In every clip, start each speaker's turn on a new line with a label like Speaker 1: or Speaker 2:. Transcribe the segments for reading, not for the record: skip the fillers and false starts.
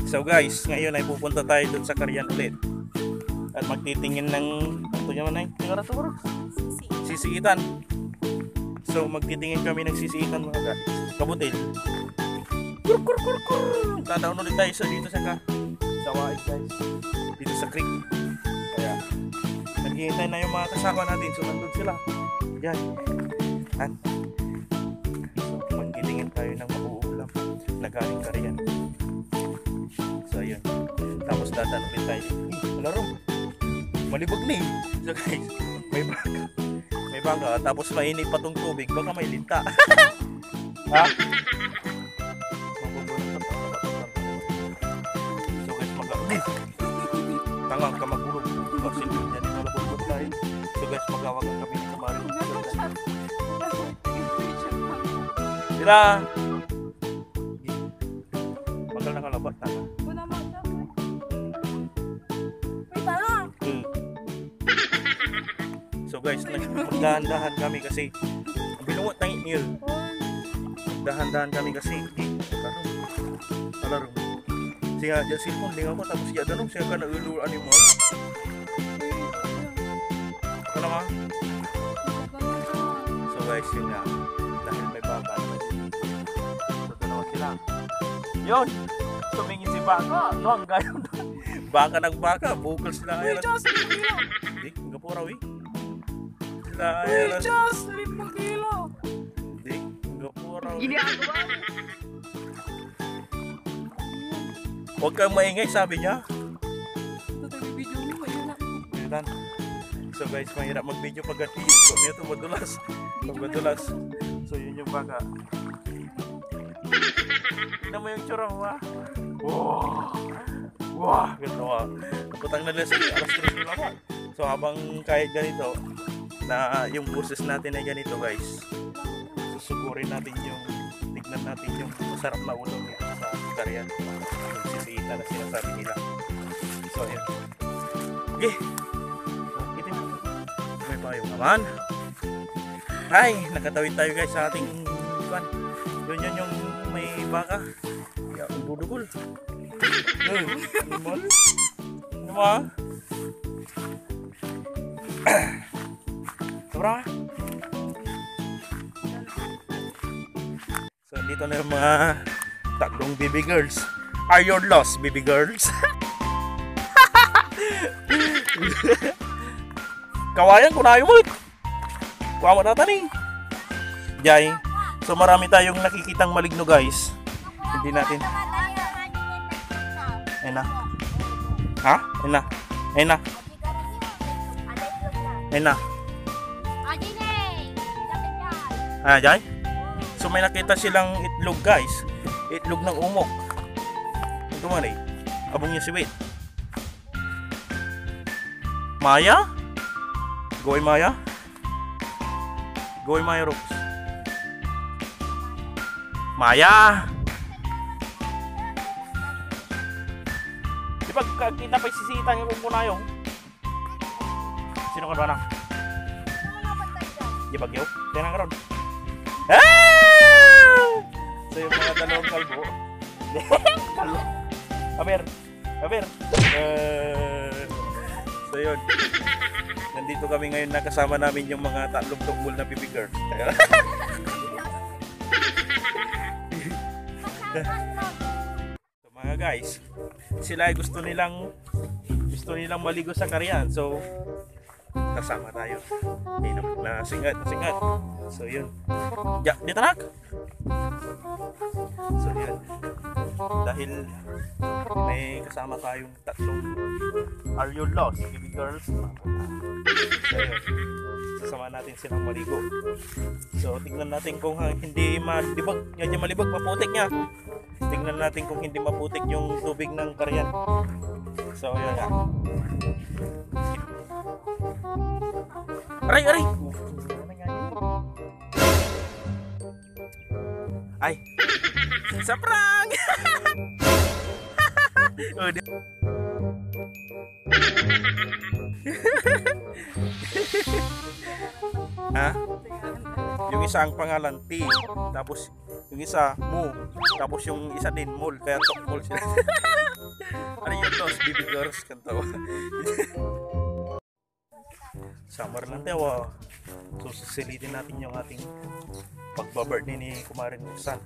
Speaker 1: So guys, ngayon ay pupunta tayo dun sa Carian ulit. At magtitingin ng ito naman ay sisiitan. So magtitingin kami ng sisiitan mga guys. Kabutil. Kur kur kur kur. Tadaon ulit tayo dito sa wait guys. Dito sa creek. Kaya naghihintay na yung mga kasama natin. So nandun sila. Yan. At so magtitingin tayo ng mauulam na galing Carian. So ayun. Tapos tatanungin tayo. Laro. Malibog na eh. So guys, may bangka. Tapos mainit pa tong tubig. Baka may linta. Ha? So guys, tangang ka magulog. Kasi hindi niya din malabog tayo. So guys, magawagan kami sa Mario. Sila! Magal na kalabat na. So guys, magdahan-dahan kami kasi binungot ng inil. Dahan-dahan kami kasi alarm. Siya dyan cellphone din ako tapos siya tanong siya ka nauluran yung mga. Ano naman? So guys, yun nga. Dahil may baka naman. So dalawa sila. Yun! Tumingin si baka. No, ang gayon. Baka ng baka. Bukol sila. Uy, just 5 kilo! Hindi, hanggang po raw eh. Uy, just 5 kilo! Hindi, hanggang po raw eh. Ginagawa! Huwag kang maingay, sabi niya.
Speaker 2: Video mo, mahirap.
Speaker 1: So guys, mahirap mag-video pag ito madulas. Pag madulas. So yun yung baka. Tignan mo yung tsura mo ha. Wow! Ganito ha. Putang na nila alas 3 nila ha. So habang kahit ganito, na yung boses natin ay ganito guys. Susugurin natin yung, tignan natin yung masarap na ulam nito sa Carian. Yung sisiita na sinasabi nila. So yun. Okay. May payo naman. Ay, nakatawid tayo guys sa ating kan. Yun yung may baka. Ya, ang dudugol. Ano ba? Sobra. So dito na yung mga tatlong baby girls. Are you lost, baby girls? Kawayan ko na yung kuha na tani. Jay. So marami tayong nakikitang maligno guys. Hindi natin. Ayun na. Ha? Ayun na. Ayun na. Ayun na. Ah, Jay? So may nakita silang itlog guys. Itlog ng umok. Ito man eh. Abong niya si Wade. Maya? Goy Maya? Goy Maya Rooks. Maya! Di ba kita pa isisitan yung umpo na yung? Sino ka ba na? Di ba gyo? Tinang ka ron. Ah! So yung mga dalawang kalbo. Kalbo. Aber. So yun. Nandito kami ngayon nakasama namin yung mga tatlong tumbol na baby girl. So mga guys, sila ay gusto nilang maligo sa Carian. So kasama tayo. Na singat. So yun. Ya, dito nak. So yun. Dahil may kasama tayong tatlong Are you lost, baby girls? So yun. Sasama natin silang maligo. So tingnan natin kung hindi malibog. Yan malibog, maputik niya. Tingnan natin kung hindi maputik yung tubig ng Carian. So yun nga. Aray! Ay! Sa prank! Ha? Yung isa ang pangalan T, tapos yung isa Mo, tapos yung isa din Mol, kaya Tok Mol sila. Ano yung Los Baby Girls kantawa? Summer lang tayo. So susilitin natin yung ating pagbabirthday ni Kumarin San.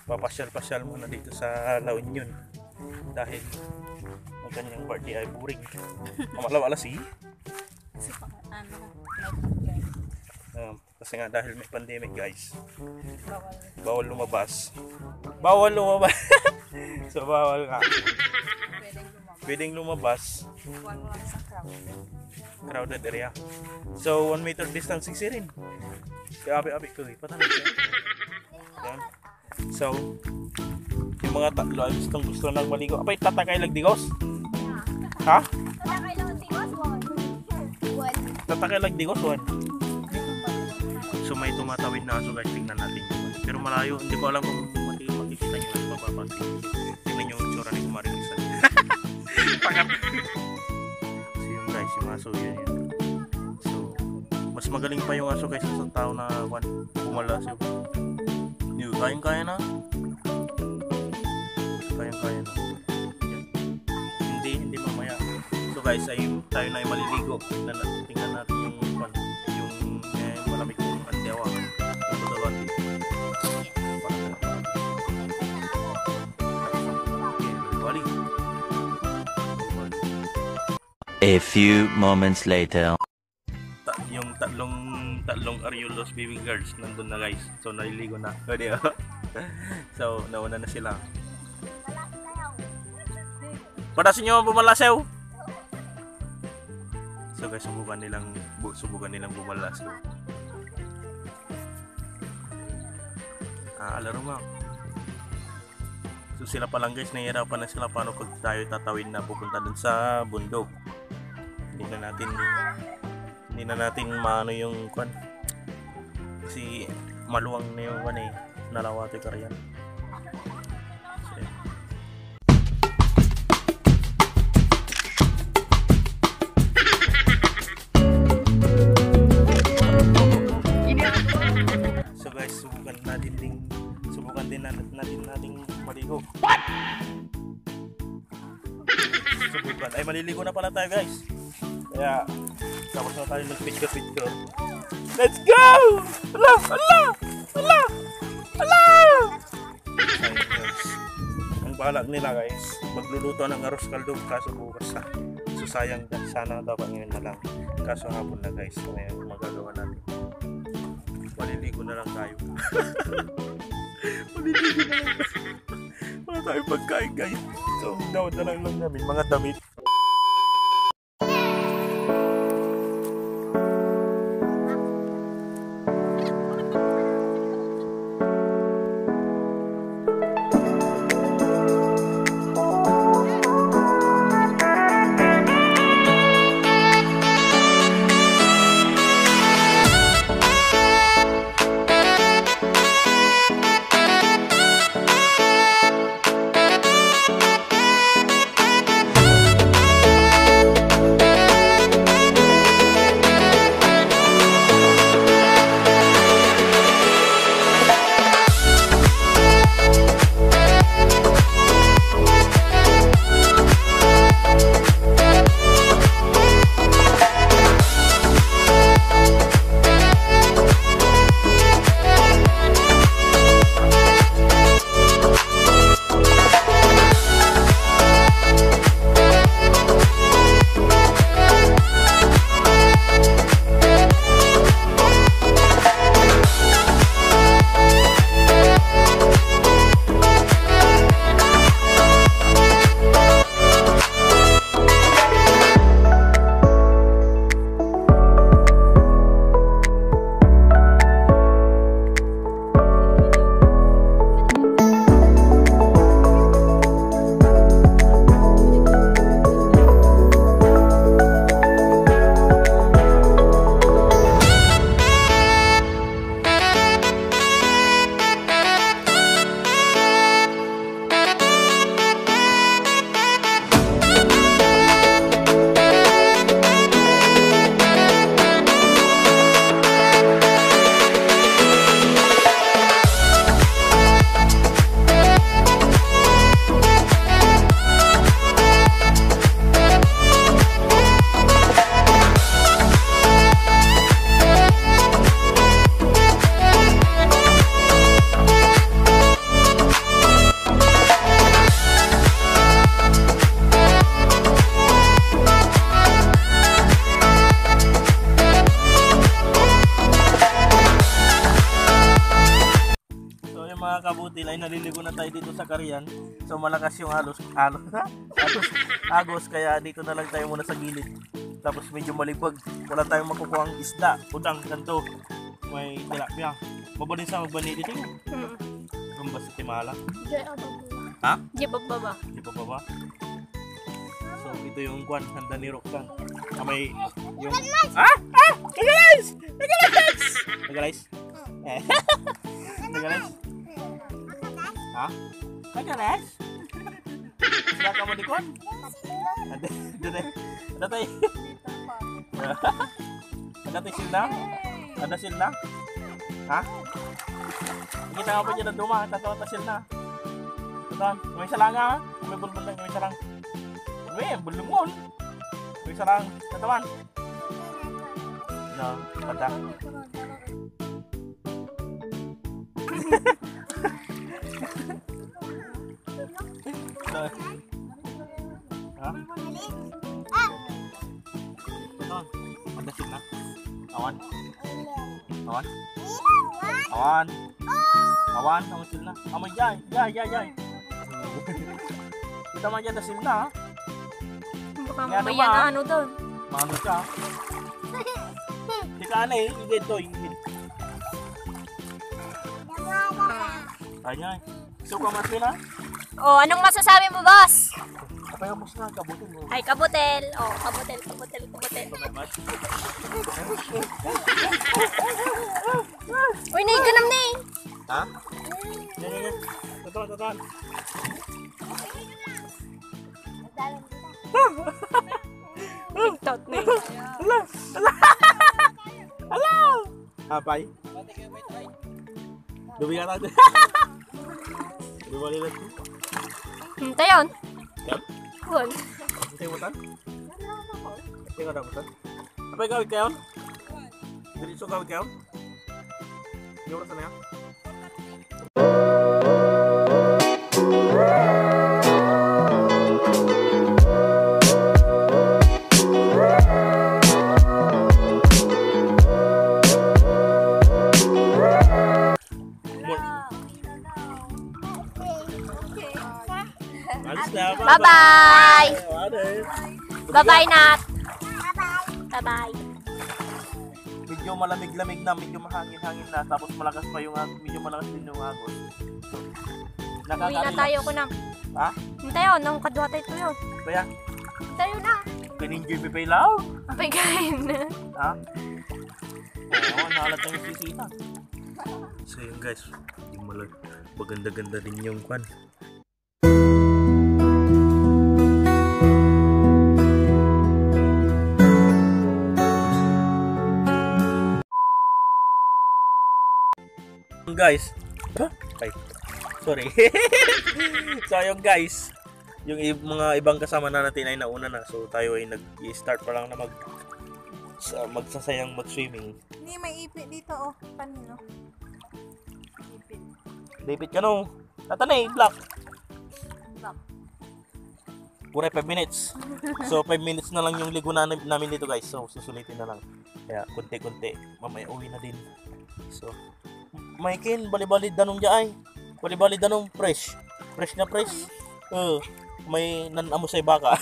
Speaker 1: Papasyal-pasyal muna dito sa La Union dahil ang kanyang birthday ay buring. Wala si.
Speaker 2: Kasi pang ano,
Speaker 1: Kasi nga dahil may pandemic guys,
Speaker 2: bawal.
Speaker 1: bawal lumabas. Bawal lumabas. So bawal nga.
Speaker 2: Pwedeng lumabas.
Speaker 1: Pwedeng lumabas.
Speaker 2: Huwag lang sa
Speaker 1: Crowded area. So 1 meter distancing si rin. Kaya abi-abi ko eh. Patanong siya. Yan. So yung mga tatlo ay gusto nang maligo. Apay tatakay lagdigos. Ha? Tatakay lagdigos one. So may tumatawid na aso guys, tingnan natin. Pero malayo, hindi ko alam kung makikita nyo yung papapansin. Tingnan nyo yung tsura ni Kumarin San. Pangat. So yun guys, yung aso yun. So, mas magaling pa yung aso kaysa sa tao na pumalas yun. Yung kayang-kaya na. Kayang-kaya na. Hindi mamaya. So guys, ay tayo na ay maliligo. Tingnan natin yung malamig yung andewa. Yung butalon.
Speaker 3: A few moments later.
Speaker 1: Yung tatlong Ariolos baby girls nandun na guys. So naliligo na. So nauna na sila. Padasin nyo ang bumalasew. So guys, subukan nilang bumalasew. Alaro mo. So sila pa lang guys, nahihirapan na sila paano pag tayo tatawid na pupunta dun sa bundok. Hindi na natin maano yung kwan. Kasi maluwang na yung kwan eh. Nalawate ka riyan. So guys, subukan din natin maligo. What? Subukan. Ay, maliligo na pala tayo guys. Kaya, tapos na tayo nag-picture. Let's go! Ala! Ang balak nila guys, magluluto ng arroz kaldo kaso bukas na. So sayang, sana dapat ngayon na lang. Kaso hapon na guys, so ngayon magagawa natin. Maliligo na lang tayo. Maliligo na lang tayo. Wala tayong pagkain guys. So daw na lang namin mga damit. naliligo na tayo dito sa Karian. So malakas yung agos, kaya dito na lang tayo muna sa gilid. Tapos medyo malibag. Wala tayong makukuha ang isda. Udang, ganito. May tilapia. Mabalin sa magbani dito yun. Rumba sa Timala. Ha?
Speaker 2: Di baba.
Speaker 1: Di pa ba? So ito yung kwan, handa ni Roxanne. May yung... Nagalis! Nagalis? Nagalis? Ha? Nagalis? Sila ka mo di kwan? Ada tayo. Ada tayo silna? Ada silna? Ha? Kita nga po dyan na duma, tatawa ta silna. Tatawa, may salanga ha? May bulbul lang, may salang. May bulungon. May salang, tatawan. No, pada. Ha? Tatawan, ada silna. Awan. Awan. Awan. Awan, ang silna. Amay, jay. Kita man dyan na silna ha.
Speaker 2: Baka
Speaker 1: Yan
Speaker 2: mamaya
Speaker 1: naman.
Speaker 2: na ano doon.
Speaker 1: Mano ka. Di ka na eh. Igid to. Igid. Kanya eh. So ka mas na?
Speaker 2: Oh, anong masasabi mo, boss?
Speaker 1: Apa yung mas na? Kabutin mo.
Speaker 2: Ay, kabutel. Oh, kabutel. Uy, naiganam na eh.
Speaker 1: Ha? Yan. Tatawan.
Speaker 2: TikTok na eh.
Speaker 1: Hello! Apay? Dubi ka natin. Dubi ka natin.
Speaker 2: Tayon.
Speaker 1: Yan?
Speaker 2: Good.
Speaker 1: Hintay mo tan? Hintay ka na mo tan? Apay gawin kayon? Diretso gawin kayon? Di oras na yan?
Speaker 2: Bye-bye! Bye-bye, Nat! Bye-bye!
Speaker 1: Medyo malamig-lamig na, medyo mahangin-hangin na, tapos malakas pa yung medyo malakas din yung agos. So,
Speaker 2: Uwi na tayo ko na.
Speaker 1: Ha?
Speaker 2: Tayo, nang kadwatay to yun.
Speaker 1: Kaya,
Speaker 2: Tayo na.
Speaker 1: pininjoy mi pailaw.
Speaker 2: Apay kain.
Speaker 1: Ha? Oo, nalat ang sisita. So yun guys, yung maganda-ganda din yung kwan. Guys, ay, sorry. So yung guys, yung mga ibang kasama na natin ay nauna na. So tayo ay nag-start pa lang na magsasayang mag-swimming.
Speaker 2: Hindi, may ipit dito oh. Panino? Ipit.
Speaker 1: David ka no. Tatanay, black. Pura 5 minutes. So 5 minutes na lang yung ligo namin dito guys. So susulitin na lang. Kaya kunti-kunti. Mamaya uwi na din. So may kin, bali-bali danong diay. Bali-bali danong fresh. Fresh na fresh. May nanamosay baka.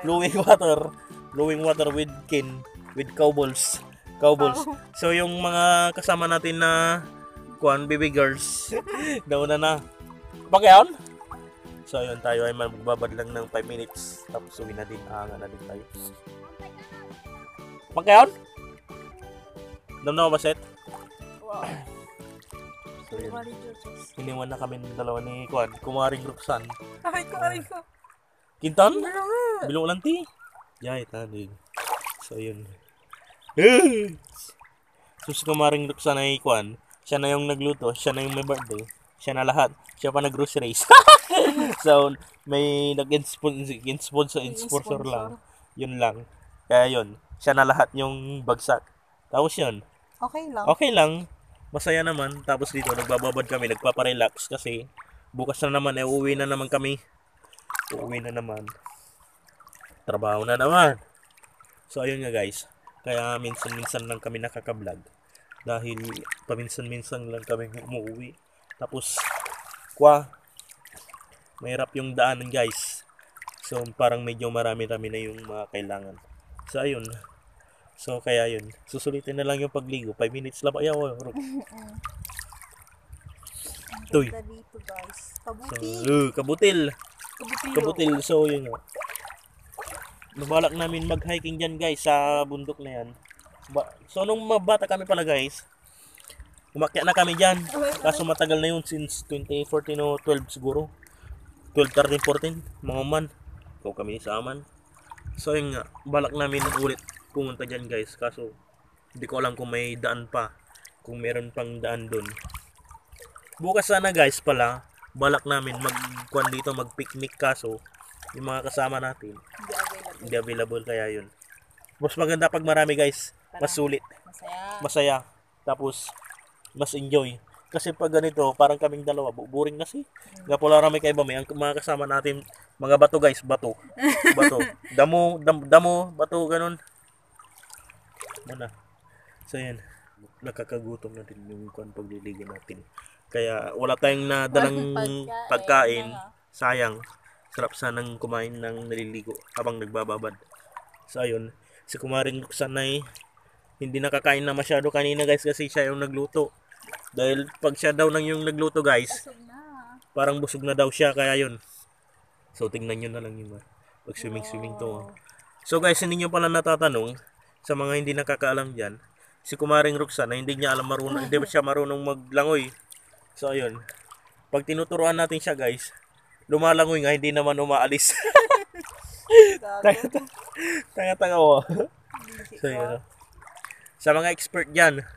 Speaker 1: Flowing water with kin, with cowballs. So yung mga kasama natin na baby girls, nauna na. Pagkaon? So yun, tayo ay magbabad lang ng 5 minutes. Tapos uwi na din, na din tayo. Pagkaon? Damna mo ba, Seth?
Speaker 2: Wow.
Speaker 1: So yun, iniwan na kami ng dalawa ni Kumaring Roxanne.
Speaker 2: Ay, kumarin ko.
Speaker 1: Kintan? Bilong ulang ti. Yay, tanig. So yun. So si Kumaring Roxanne ay siya na yung nagluto, siya na yung may birthday, siya na lahat, siya pa nag-groceries. So may nag-sponsor lang. Yun lang. Kaya yun, siya na lahat yung bagsak. Tapos yun. Okay lang. Masaya naman. Tapos dito, nagbababad kami, nagpaparelax kasi bukas na naman, uuwi na naman kami. Uuwi na naman. Trabaho na naman. So, ayun nga guys. Kaya minsan-minsan lang kami nakaka-vlog. Dahil paminsan-minsan lang kami umuwi. Tapos, mahirap yung daanan guys. So, parang medyo marami-rami na yung mga kailangan. So, ayun. So, kaya yun. Susulitin na lang yung pagligo. 5 minutes lang. Ayaw, Toy.
Speaker 2: Ganda dito guys.
Speaker 1: So,
Speaker 2: Kabuti.
Speaker 1: kabutil.
Speaker 2: Kabutilo.
Speaker 1: Kabutil. So, yun nga. Nabalak namin mag-hiking dyan guys sa bundok na yan. So, nung mabata kami pala guys, umakyat na kami dyan. Kaso matagal na yun since 2014 o 12 siguro. 12, 13, 14. Mga man. Ikaw kami sa aman. So, yun nga. Balak namin ulit pumunta dyan guys. Kaso, hindi ko alam kung may daan pa. Kung meron pang daan dun. Bukas sana guys pala, balak namin mag-kuan dito, mag-picnic, kaso yung mga kasama natin hindi available, kaya yun. Mas maganda pag marami guys, mas sulit, masaya, tapos mas enjoy. Kasi pag ganito, parang kaming dalawa, boring na si. Nga pala rami kay Bami, ang mga kasama natin, mga bato guys, bato. Damo, bato, ganun. Muna. So yan, nakakagutom na din yung pagliligo natin. Kaya wala tayong nadalang pagkain. Sayang. Sarap sanang kumain ng naliligo habang nagbababad. So ayun, si Kumaring Luksan ay hindi nakakain na masyado kanina guys kasi siya yung nagluto. Dahil pag siya daw nang yung nagluto guys, parang busog na daw siya, kaya yun. So tingnan nyo na lang yun pag swimming to. So guys, hindi nyo pala natatanong sa mga hindi nakakaalam dyan, si Kumaring Roxanne hindi niya alam hindi siya marunong maglangoy. So ayun, pag tinuturuan natin siya guys, lumalangoy nga, hindi naman umaalis. Tanga-tanga mo. So yun. Sa mga expert dyan,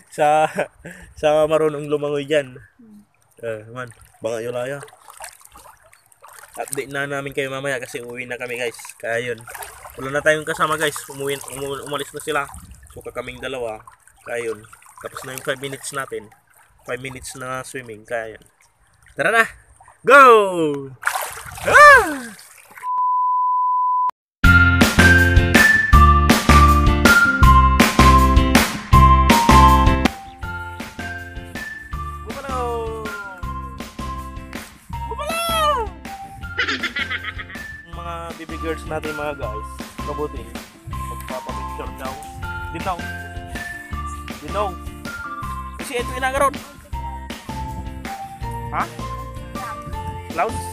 Speaker 1: sa marunong lumangoy dyan, baka yulaya. Update na namin kayo mamaya kasi uwi na kami guys. Kaya yun, wala na tayong kasama guys, umalis na sila. So kaming dalawa, kaya yun. Tapos na yung 5 minutes natin. 5 minutes na swimming. Kaya yan. Tara na! Go! Ah! Bumalaw! Bumalaw! Mga baby girls natin mga guys, kabuti. Magpapapicture daw. Dinaw. Kasi ito inagaron. Ha? Clouds?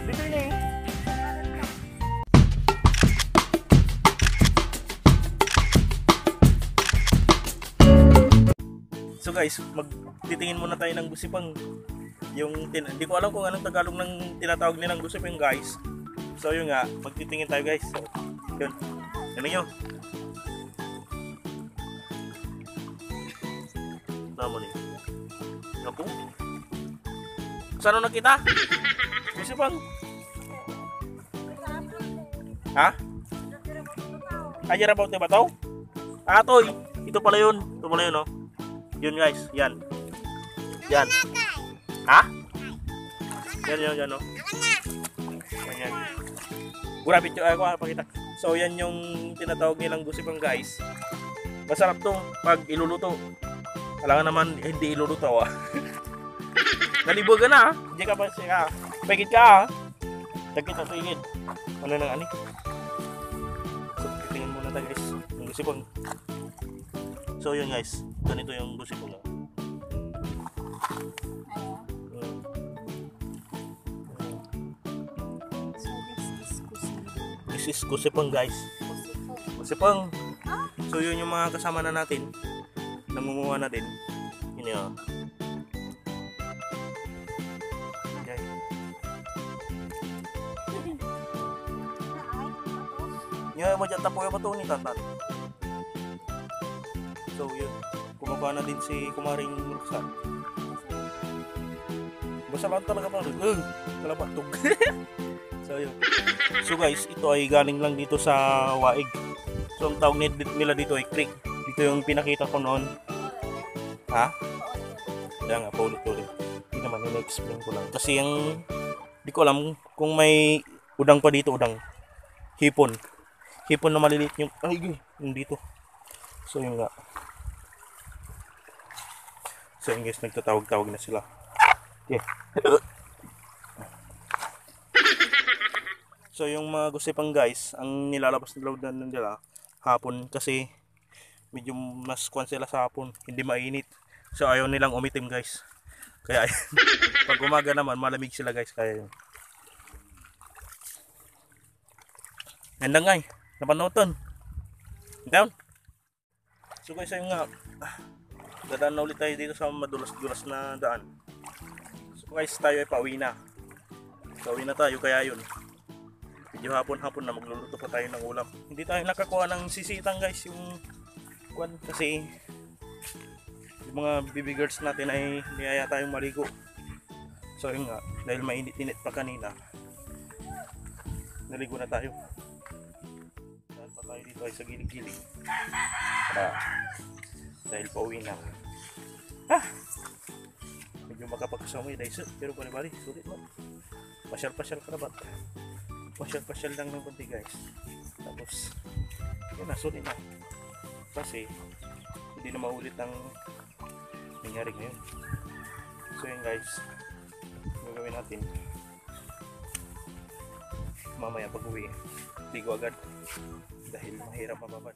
Speaker 1: Dito yun eh. So guys, magtitingin muna tayo ng gusipang. Hindi ko alam kung anong Tagalog ng tinatawag nilang gusipang guys. So yun nga, magtitingin tayo guys. So, yun. Yan nyo. Tama niyo. Naku. Saan nakita? Gusipang. Ha? Ajar about ba to? Toy. Ito pala yun. Oh. Yun guys, yan. Yan. Ha? Yan oh. Yan. Grabe ito ako pakita. So yan yung tinatawag nilang gusipang guys. Masarap to pag iluluto. Kailangan naman hindi iluluto Nalibog ka na Hindi ka pa siya. Pagkit ka Tagkit na tingin. Ano nang ani? So tingin muna tayo guys. Yung gusipang. So yun guys. Ganito yung gusipang. This is gusipang guys. Gusipang. So yun yung mga kasama na natin. Namumuha natin. Yun yun. Okay. Yung mo dyan tapo yung bato ni Tantan. So yun. Kumakawa na din si Kumaring Roxanne. Basta lang talaga pa. Kalabatog. So yun. So guys, ito ay galing lang dito sa Waig. So ang tawag nila dito ay creek. Dito yung pinakita ko noon. Ha? Kaya nga, paulit-ulit. Hindi naman, in-explain ko lang. Kasi yung, di ko alam kung may udang pa dito, udang. Hipon. Hipon na maliliit yung, yung dito. So yun nga. So yun guys, nagtatawag-tawag na sila. Okay. So yung mga gusipang guys, ang nilalabas na load na nila hapon kasi medyo mas kwan sila sa hapon, hindi mainit. So ayaw nilang umitim guys. Kaya pag umaga naman malamig sila guys, kaya yun. Yan lang guys, napanood down. So guys, ayun nga, dadaan na ulit tayo dito sa madulas-dulas na daan. So guys, tayo ay pauwi na. Pauwi na tayo, kaya yun. Medyo hapon-hapon na, magluluto pa tayo ng ulam. Hindi tayo nakakuha ng sisitang guys, yung kwan, kasi yung mga baby girls natin ay niyaya tayong maligo. So yun nga, dahil mainit-init pa kanina, naligo na tayo. Dahil pa tayo dito ay sa gilig-gilig. Dahil pauwi na. Medyo makapagkasamay dahil pero bali-bali, sulit mo. Pasyal-pasyal ka na ba? Pasyal-pasyal lang ng konti guys. Tapos yun na, sulit na. Kasi hindi na maulit ang nangyari ngayon. So yun guys, gagawin natin mamaya pag uwi, ligo agad dahil mahirap mababad.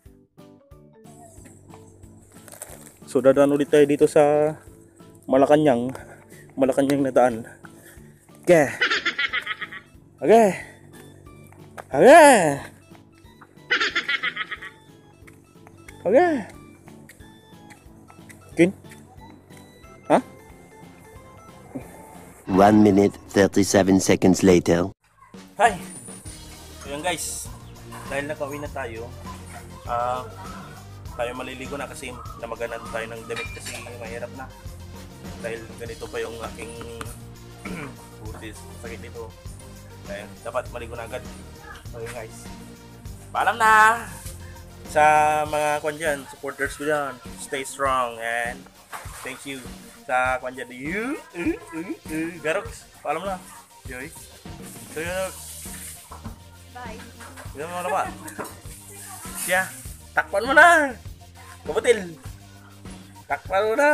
Speaker 1: So dadaan ulit tayo dito sa Malacanang na daan. Okay. Okay. Okay. Okay. Kin? Ha?
Speaker 3: 1 minute 37 seconds later.
Speaker 1: Hi! So yun guys, dahil nakauwi na tayo, tayo maliligo na kasi namaganan tayo ng damit kasi mahirap na. Dahil ganito pa yung aking butis, sakit nito. Kaya dapat maligo na agad. So yun guys, paalam na! Sa mga kwan dyan, supporters ko dyan, stay strong and thank you sa kwan dyan. Garox, paalam na. Joy. So yun,
Speaker 2: Bye.
Speaker 1: yun mo na ba? Siya, takpan mo na! Kabutil! Takpan mo na!